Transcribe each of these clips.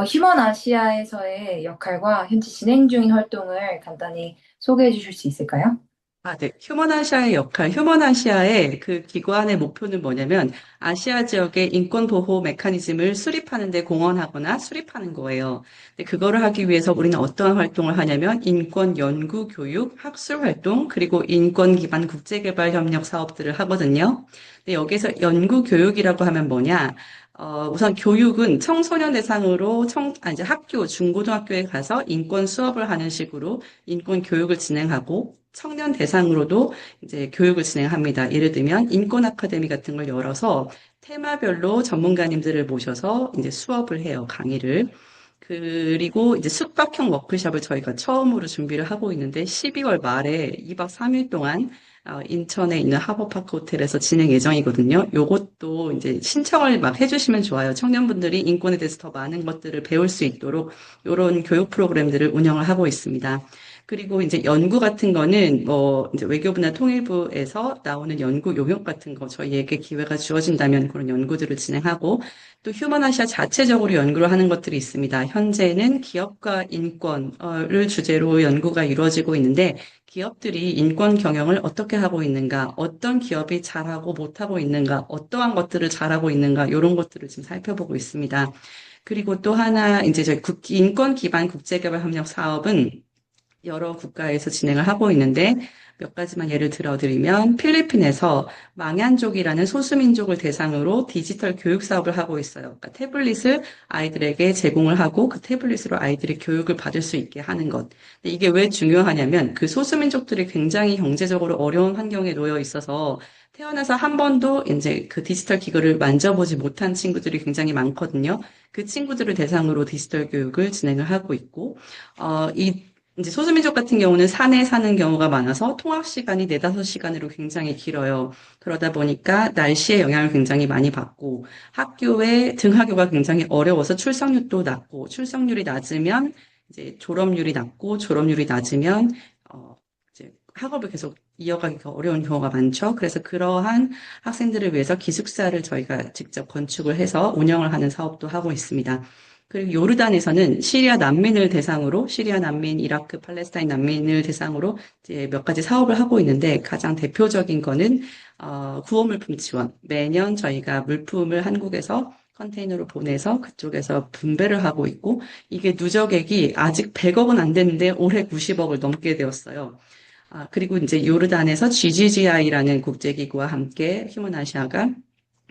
휴먼 아시아에서의 역할과 현재 진행 중인 활동을 간단히 소개해 주실 수 있을까요? 네. 휴먼아시아의 역할, 휴먼아시아의 그 기관의 목표는 뭐냐면 아시아 지역의 인권 보호 메커니즘을 수립하는 데 공헌하거나 수립하는 거예요. 근데 그거를 하기 위해서 우리는 어떠한 활동을 하냐면 인권 연구, 교육, 학술 활동, 그리고 인권 기반 국제개발 협력 사업들을 하거든요. 근데 여기서 연구 교육이라고 하면 뭐냐? 우선 교육은 청소년 대상으로 이제 학교, 중고등학교에 가서 인권 수업을 하는 식으로 인권 교육을 진행하고 청년 대상으로도 이제 교육을 진행합니다. 예를 들면 인권 아카데미 같은 걸 열어서 테마별로 전문가님들을 모셔서 이제 수업을 해요, 강의를. 그리고 이제 숙박형 워크숍을 저희가 처음으로 준비를 하고 있는데 12월 말에 2박 3일 동안 인천에 있는 하버파크 호텔에서 진행 예정이거든요. 요것도 이제 신청을 막 해주시면 좋아요. 청년분들이 인권에 대해서 더 많은 것들을 배울 수 있도록 이런 교육 프로그램들을 운영을 하고 있습니다. 그리고 이제 연구 같은 거는 뭐 이제 외교부나 통일부에서 나오는 연구 용역 같은 거 저희에게 기회가 주어진다면 그런 연구들을 진행하고 또 휴먼아시아 자체적으로 연구를 하는 것들이 있습니다. 현재는 기업과 인권을 주제로 연구가 이루어지고 있는데 기업들이 인권 경영을 어떻게 하고 있는가, 어떤 기업이 잘하고 못하고 있는가, 어떠한 것들을 잘하고 있는가, 이런 것들을 지금 살펴보고 있습니다. 그리고 또 하나, 이제 저희 인권 기반 국제개발 협력 사업은 여러 국가에서 진행을 하고 있는데 몇 가지만 예를 들어드리면 필리핀에서 망얀족이라는 소수민족을 대상으로 디지털 교육 사업을 하고 있어요. 그러니까 태블릿을 아이들에게 제공을 하고 그 태블릿으로 아이들이 교육을 받을 수 있게 하는 것. 근데 이게 왜 중요하냐면 그 소수민족들이 굉장히 경제적으로 어려운 환경에 놓여 있어서 태어나서 한 번도 이제 그 디지털 기기를 만져보지 못한 친구들이 굉장히 많거든요. 그 친구들을 대상으로 디지털 교육을 진행을 하고 있고, 이 이제 소수민족 같은 경우는 산에 사는 경우가 많아서 통학 시간이 4~5시간으로 굉장히 길어요. 그러다 보니까 날씨의 영향을 굉장히 많이 받고 학교에 등하교가 굉장히 어려워서 출석률도 낮고 출석률이 낮으면 이제 졸업률이 낮고 졸업률이 낮으면 이제 학업을 계속 이어가기가 어려운 경우가 많죠. 그래서 그러한 학생들을 위해서 기숙사를 저희가 직접 건축을 해서 운영을 하는 사업도 하고 있습니다. 그리고 요르단에서는 시리아 난민을 대상으로, 시리아 난민, 이라크, 팔레스타인 난민을 대상으로 이제 몇 가지 사업을 하고 있는데 가장 대표적인 거는 구호물품 지원. 매년 저희가 물품을 한국에서 컨테이너로 보내서 그쪽에서 분배를 하고 있고 이게 누적액이 아직 100억은 안 됐는데 올해 90억을 넘게 되었어요. 그리고 이제 요르단에서 GGGI라는 국제기구와 함께 휴먼아시아가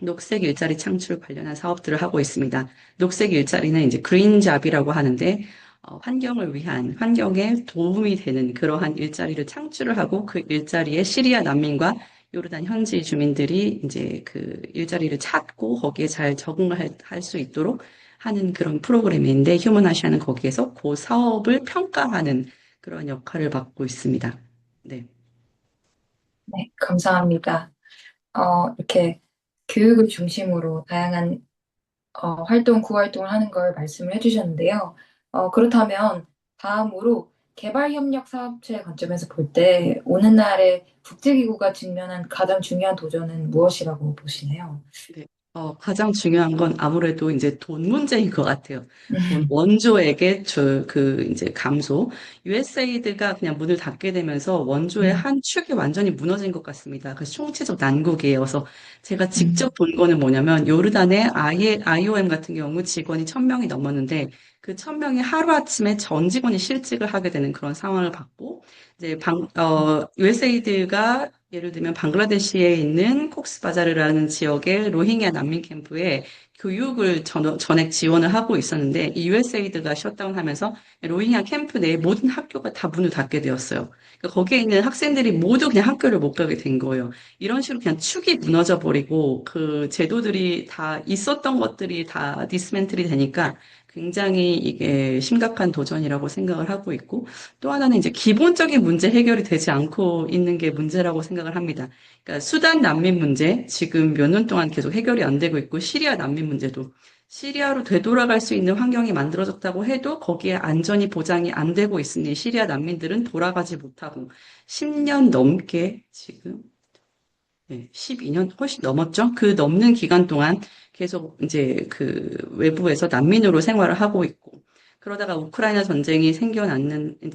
녹색 일자리 창출 관련한 사업들을 하고 있습니다. 녹색 일자리는 이제 그린잡이라고 하는데 환경을 위한 환경에 도움이 되는 그러한 일자리를 창출을 하고 그 일자리에 시리아 난민과 요르단 현지 주민들이 이제 그 일자리를 찾고 거기에 잘 적응을 할 수 있도록 하는 그런 프로그램인데 휴먼아시아는 거기에서 그 사업을 평가하는 그런 역할을 맡고 있습니다. 네. 네, 감사합니다. 이렇게 교육을 중심으로 다양한 구활동을 하는 걸 말씀을 해주셨는데요. 그렇다면 다음으로 개발협력 사업체의 관점에서 볼 때 오늘날의 국제기구가 직면한 가장 중요한 도전은 무엇이라고 보시나요? 네. 가장 중요한 건 아무래도 이제 돈 문제인 것 같아요. 돈, 음, 원조에게 이제 감소. USAID가 그냥 문을 닫게 되면서 원조의 음, 한 축이 완전히 무너진 것 같습니다. 그래서 총체적 난국이에요. 그래서 제가 음, 직접 본 거는 뭐냐면 요르단의 IOM 같은 경우 직원이 1,000명이 넘었는데 그 1,000명이 하루아침에 전 직원이 실직을 하게 되는 그런 상황을 봤고 이제 USAID가 예를 들면 방글라데시에 있는 콕스바자르라는 지역의 로힝야 난민 캠프에 교육을 전액 지원을 하고 있었는데 이 USAID가 셧다운하면서 로힝야 캠프 내 모든 학교가 다 문을 닫게 되었어요. 그러니까 거기에 있는 학생들이 모두 그냥 학교를 못 가게 된 거예요. 이런 식으로 그냥 축이 무너져 버리고 그 제도들이 다 있었던 것들이 다 디스맨틀이 되니까 굉장히 이게 심각한 도전이라고 생각을 하고 있고 또 하나는 이제 기본적인 문제 해결이 되지 않고 있는 게 문제라고 생각을 합니다. 그러니까 수단 난민 문제 지금 몇 년 동안 계속 해결이 안 되고 있고 시리아 난민 문제도 시리아로 되돌아갈 수 있는 환경이 만들어졌다고 해도 거기에 안전이 보장이 안 되고 있으니 시리아 난민들은 돌아가지 못하고 10년 넘게 지금 네, 12년 훨씬 넘었죠. 그 넘는 기간 동안 계속 이제 그 외부에서 난민으로 생활을 하고 있고, 그러다가 우크라이나 전쟁이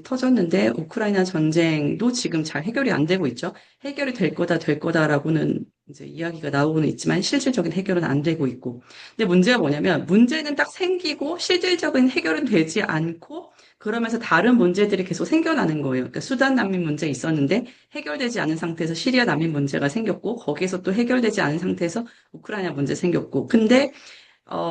터졌는데, 우크라이나 전쟁도 지금 잘 해결이 안 되고 있죠. 해결이 될 거다라고는 이제 이야기가 나오고는 있지만, 실질적인 해결은 안 되고 있고. 근데 문제가 뭐냐면, 문제는 딱 생기고, 실질적인 해결은 되지 않고, 그러면서 다른 문제들이 계속 생겨나는 거예요. 그러니까 수단 난민 문제 있었는데, 해결되지 않은 상태에서 시리아 난민 문제가 생겼고, 거기에서 또 해결되지 않은 상태에서 우크라이나 문제 생겼고. 근데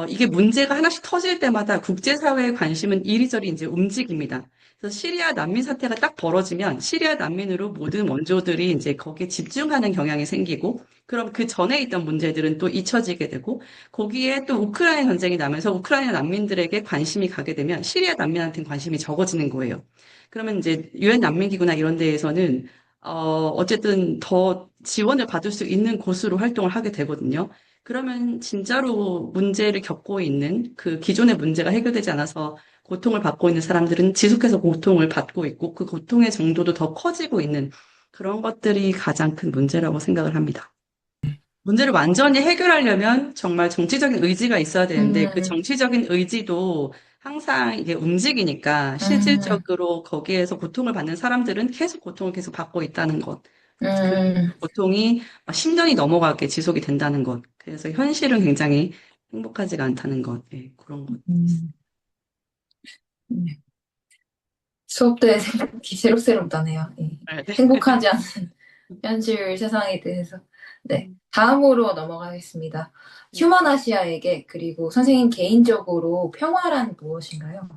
이게 문제가 하나씩 터질 때마다 국제사회의 관심은 이리저리 이제 움직입니다. 그래서 시리아 난민 사태가 딱 벌어지면 시리아 난민으로 모든 원조들이 이제 거기에 집중하는 경향이 생기고, 그럼 그 전에 있던 문제들은 또 잊혀지게 되고, 거기에 또 우크라이나 전쟁이 나면서 우크라이나 난민들에게 관심이 가게 되면 시리아 난민한테는 관심이 적어지는 거예요. 그러면 이제 유엔 난민기구나 이런 데에서는 어쨌든 더 지원을 받을 수 있는 곳으로 활동을 하게 되거든요. 그러면 진짜로 문제를 겪고 있는 그 기존의 문제가 해결되지 않아서 고통을 받고 있는 사람들은 지속해서 고통을 받고 있고 그 고통의 정도도 더 커지고 있는 그런 것들이 가장 큰 문제라고 생각을 합니다. 문제를 완전히 해결하려면 정말 정치적인 의지가 있어야 되는데 그 음, 정치적인 의지도 항상 이게 움직이니까 음, 실질적으로 거기에서 고통을 받는 사람들은 계속 고통을 계속 받고 있다는 것. 그 음, 고통이 10년이 넘어가게 지속이 된다는 것. 그래서 현실은 굉장히 행복하지가 않다는 것. 예, 그런 것. 음. 네. 수업 때 생각이 새록새록나네요. 예. 아, 네. 행복하지 않은 현실 세상에 대해서. 네. 음, 다음으로 넘어가겠습니다. 네. 휴먼 아시아에게 그리고 선생님 개인적으로 평화란 무엇인가요?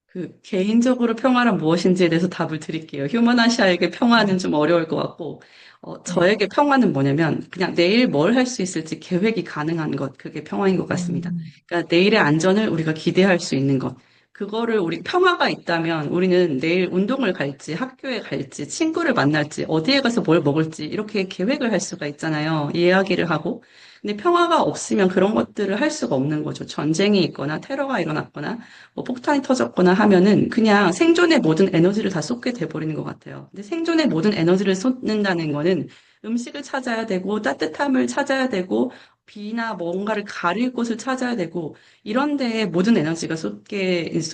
그 개인적으로 평화란 무엇인지에 대해서 답을 드릴게요. 휴먼아시아에게 평화는 네. 좀 어려울 것 같고, 네. 저에게 평화는 뭐냐면 그냥 내일 뭘 할 수 있을지 계획이 가능한 것, 그게 평화인 것 같습니다. 음, 그러니까 내일의 안전을 우리가 기대할 수 있는 것. 그거를 우리 평화가 있다면 우리는 내일 운동을 갈지, 학교에 갈지, 친구를 만날지, 어디에 가서 뭘 먹을지 이렇게 계획을 할 수가 있잖아요. 이야기를 하고. 근데 평화가 없으면 그런 것들을 할 수가 없는 거죠. 전쟁이 있거나 테러가 일어났거나 뭐 폭탄이 터졌거나 하면은 그냥 생존의 모든 에너지를 다 쏟게 돼버리는 것 같아요. 근데 생존의 모든 에너지를 쏟는다는 거는 음식을 찾아야 되고 따뜻함을 찾아야 되고 비나 뭔가를 가릴 곳을 찾아야 되고 이런 데에 모든 에너지가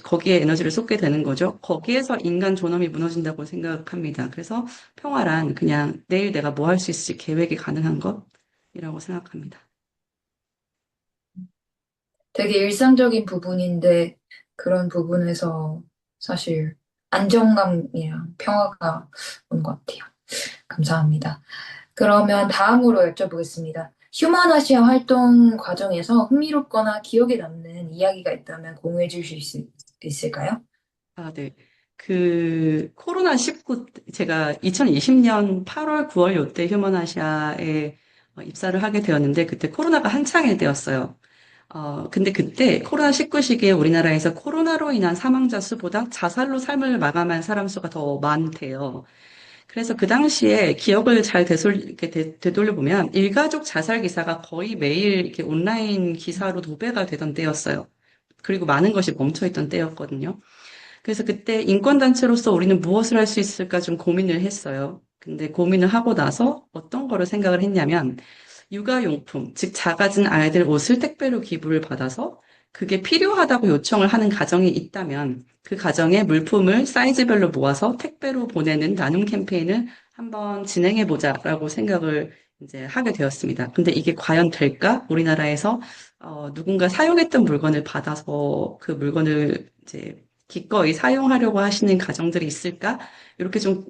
거기에 에너지를 쏟게 되는 거죠. 거기에서 인간 존엄이 무너진다고 생각합니다. 그래서 평화란 그냥 내일 내가 뭐 할 수 있을지 계획이 가능한 것이라고 생각합니다. 되게 일상적인 부분인데 그런 부분에서 사실 안정감이랑 평화가 오는 것 같아요. 감사합니다. 그러면 다음으로 여쭤보겠습니다. 휴먼 아시아 활동 과정에서 흥미롭거나 기억에 남는 이야기가 있다면 공유해 주실 수 있을까요? 아, 네. 그 코로나19 제가 2020년 8월, 9월 요때 휴먼아시아에 입사를 하게 되었는데 그때 코로나가 한창일 때였어요. 근데 그때 코로나19 시기에 우리나라에서 코로나로 인한 사망자 수보다 자살로 삶을 마감한 사람 수가 더 많대요. 그래서 그 당시에 기억을 잘 이렇게 되돌려보면 일가족 자살 기사가 거의 매일 이렇게 온라인 기사로 도배가 되던 때였어요. 그리고 많은 것이 멈춰있던 때였거든요. 그래서 그때 인권단체로서 우리는 무엇을 할 수 있을까 좀 고민을 했어요. 근데 고민을 하고 나서 어떤 거를 생각을 했냐면, 육아용품, 즉 작아진 아이들 옷을 택배로 기부를 받아서 그게 필요하다고 요청을 하는 가정이 있다면 그 가정의 물품을 사이즈별로 모아서 택배로 보내는 나눔 캠페인을 한번 진행해 보자라고 생각을 이제 하게 되었습니다. 근데 이게 과연 될까? 우리나라에서 누군가 사용했던 물건을 받아서 그 물건을 이제 기꺼이 사용하려고 하시는 가정들이 있을까? 이렇게 좀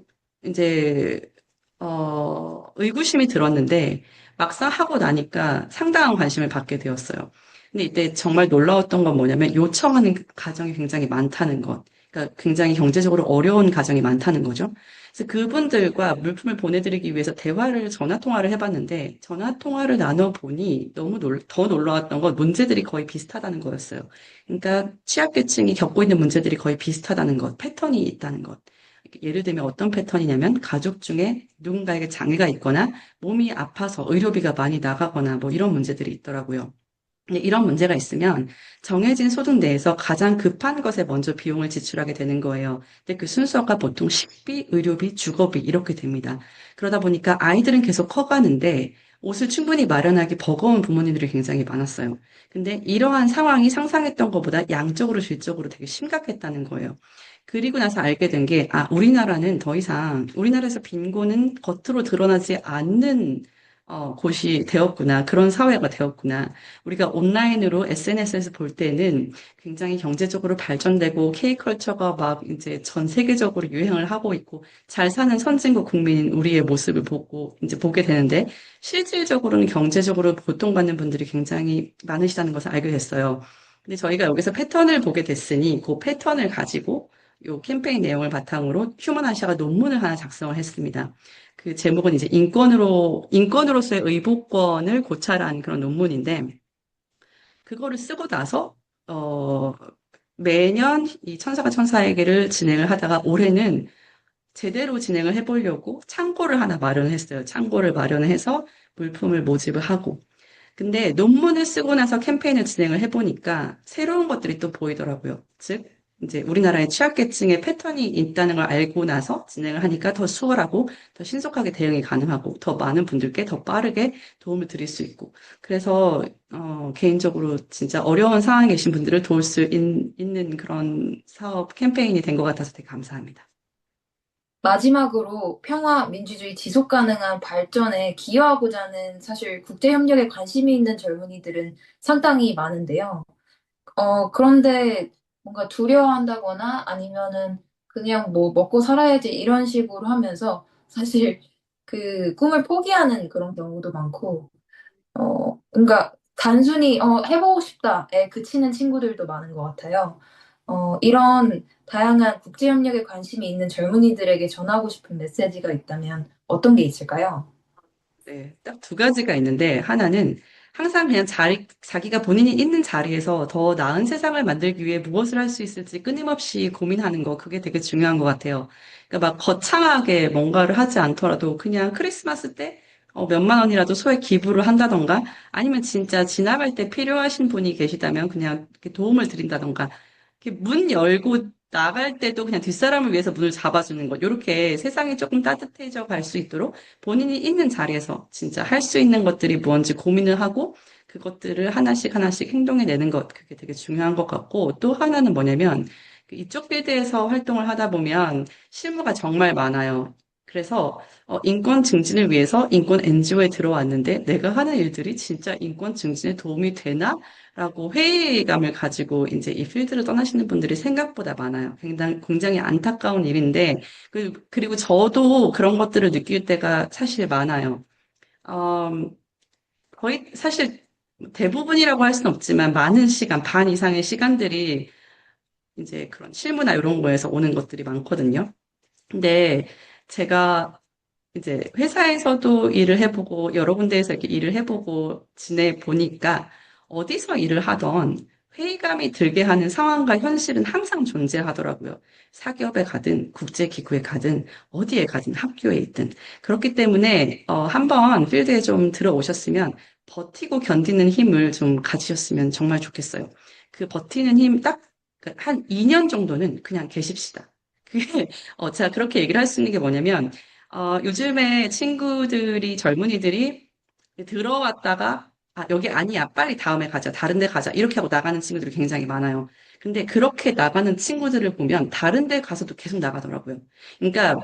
이제 의구심이 들었는데 막상 하고 나니까 상당한 관심을 받게 되었어요. 근데 이때 정말 놀라웠던 건 뭐냐면 요청하는 가정이 굉장히 많다는 것. 그러니까 굉장히 경제적으로 어려운 가정이 많다는 거죠. 그래서 그분들과 물품을 보내드리기 위해서 전화 통화를 해봤는데 전화 통화를 나눠보니 더 놀라웠던 건 문제들이 거의 비슷하다는 거였어요. 그러니까 취약계층이 겪고 있는 문제들이 거의 비슷하다는 것, 패턴이 있다는 것. 예를 들면 어떤 패턴이냐면 가족 중에 누군가에게 장애가 있거나 몸이 아파서 의료비가 많이 나가거나 뭐 이런 문제들이 있더라고요. 이런 문제가 있으면 정해진 소득 내에서 가장 급한 것에 먼저 비용을 지출하게 되는 거예요. 근데 그 순서가 보통 식비, 의료비, 주거비 이렇게 됩니다. 그러다 보니까 아이들은 계속 커가는데 옷을 충분히 마련하기 버거운 부모님들이 굉장히 많았어요. 근데 이러한 상황이 상상했던 것보다 양적으로 질적으로 되게 심각했다는 거예요. 그리고 나서 알게 된 게, 우리나라는 더 이상, 우리나라에서 빈곤은 겉으로 드러나지 않는 곳이 되었구나. 그런 사회가 되었구나. 우리가 온라인으로 SNS에서 볼 때는 굉장히 경제적으로 발전되고 K컬처가 막 이제 전 세계적으로 유행을 하고 있고 잘 사는 선진국 국민인 우리의 모습을 보고 이제 보게 되는데 실질적으로는 경제적으로 고통받는 분들이 굉장히 많으시다는 것을 알게 됐어요. 근데 저희가 여기서 패턴을 보게 됐으니 그 패턴을 가지고 요 캠페인 내용을 바탕으로 휴먼 아시아가 논문을 하나 작성을 했습니다. 그 제목은 이제 인권으로서의 의복권을 고찰한 그런 논문인데, 그거를 쓰고 나서, 어, 매년 이 천사가 천사에게를 진행을 하다가 올해는 제대로 진행을 해보려고 창고를 하나 마련을 했어요. 창고를 마련해서 물품을 모집을 하고. 근데 논문을 쓰고 나서 캠페인을 진행을 해보니까 새로운 것들이 또 보이더라고요. 즉, 이제 우리나라의 취약계층의 패턴이 있다는 걸 알고 나서 진행을 하니까 더 수월하고 더 신속하게 대응이 가능하고 더 많은 분들께 더 빠르게 도움을 드릴 수 있고. 그래서, 개인적으로 진짜 어려운 상황에 계신 분들을 도울 수 있는 그런 사업 캠페인이 된 것 같아서 되게 감사합니다. 마지막으로 평화, 민주주의, 지속 가능한 발전에 기여하고자 하는 사실 국제 협력에 관심이 있는 젊은이들은 상당히 많은데요. 그런데 뭔가 두려워한다거나 아니면은 그냥 뭐 먹고 살아야지 이런 식으로 하면서 사실 그 꿈을 포기하는 그런 경우도 많고, 그러니까 단순히 해보고 싶다에 그치는 친구들도 많은 것 같아요. 이런 다양한 국제협력에 관심이 있는 젊은이들에게 전하고 싶은 메시지가 있다면 어떤 게 있을까요? 네, 딱 두 가지가 있는데, 하나는 항상 그냥 자기가 본인이 있는 자리에서 더 나은 세상을 만들기 위해 무엇을 할 수 있을지 끊임없이 고민하는 거, 그게 되게 중요한 것 같아요. 그러니까 막 거창하게 뭔가를 하지 않더라도 그냥 크리스마스 때 몇만 원이라도 소액 기부를 한다던가, 아니면 진짜 지나갈 때 필요하신 분이 계시다면 그냥 이렇게 도움을 드린다던가, 이렇게 문 열고 나갈 때도 그냥 뒷사람을 위해서 문을 잡아주는 것, 이렇게 세상이 조금 따뜻해져 갈 수 있도록 본인이 있는 자리에서 진짜 할 수 있는 것들이 뭔지 고민을 하고 그것들을 하나씩 하나씩 행동해 내는 것, 그게 되게 중요한 것 같고 또 하나는 뭐냐면 그 이쪽 필드에서 활동을 하다 보면 실무가 정말 많아요. 그래서 인권 증진을 위해서 인권 NGO에 들어왔는데 내가 하는 일들이 진짜 인권 증진에 도움이 되나? 라고 회의감을 가지고 이제 이 필드를 떠나시는 분들이 생각보다 많아요. 굉장히 안타까운 일인데 그리고 저도 그런 것들을 느낄 때가 사실 많아요. 음, 거의 사실 대부분이라고 할 수는 없지만 많은 시간, 반 이상의 시간들이 이제 그런 실무나 이런 거에서 오는 것들이 많거든요. 근데 제가 이제 회사에서도 일을 해보고 여러 군데에서 이렇게 일을 해보고 지내 보니까 어디서 일을 하던 회의감이 들게 하는 상황과 현실은 항상 존재하더라고요. 사기업에 가든 국제기구에 가든 어디에 가든 학교에 있든 그렇기 때문에 한번 필드에 좀 들어오셨으면 버티고 견디는 힘을 좀 가지셨으면 정말 좋겠어요. 그 버티는 힘 딱 한 2년 정도는 그냥 계십시다. 그게 제가 그렇게 얘기를 할 수 있는 게 뭐냐면 요즘에 친구들이, 젊은이들이 들어왔다가, 여기 아니야. 빨리 다음에 가자. 다른 데 가자. 이렇게 하고 나가는 친구들이 굉장히 많아요. 근데 그렇게 나가는 친구들을 보면 다른 데 가서도 계속 나가더라고요. 그러니까,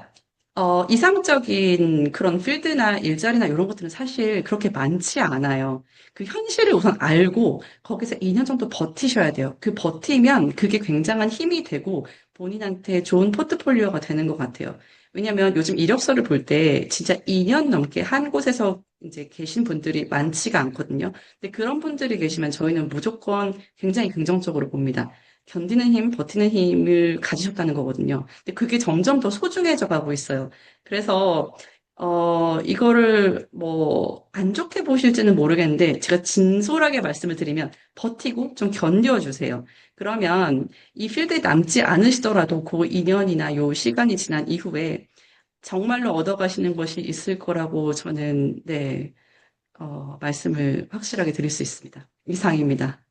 이상적인 그런 필드나 일자리나 이런 것들은 사실 그렇게 많지 않아요. 그 현실을 우선 알고 거기서 2년 정도 버티셔야 돼요. 그 버티면 그게 굉장한 힘이 되고 본인한테 좋은 포트폴리오가 되는 것 같아요. 왜냐면 요즘 이력서를 볼 때 진짜 2년 넘게 한 곳에서 이제 계신 분들이 많지가 않거든요. 근데 그런 분들이 계시면 저희는 무조건 굉장히 긍정적으로 봅니다. 견디는 힘, 버티는 힘을 가지셨다는 거거든요. 근데 그게 점점 더 소중해져 가고 있어요. 그래서, 이거를 뭐, 안 좋게 보실지는 모르겠는데, 제가 진솔하게 말씀을 드리면, 버티고 좀 견뎌주세요. 그러면 이 필드에 남지 않으시더라도 그 2년이나 요 시간이 지난 이후에 정말로 얻어가시는 것이 있을 거라고 저는, 네, 말씀을 확실하게 드릴 수 있습니다. 이상입니다.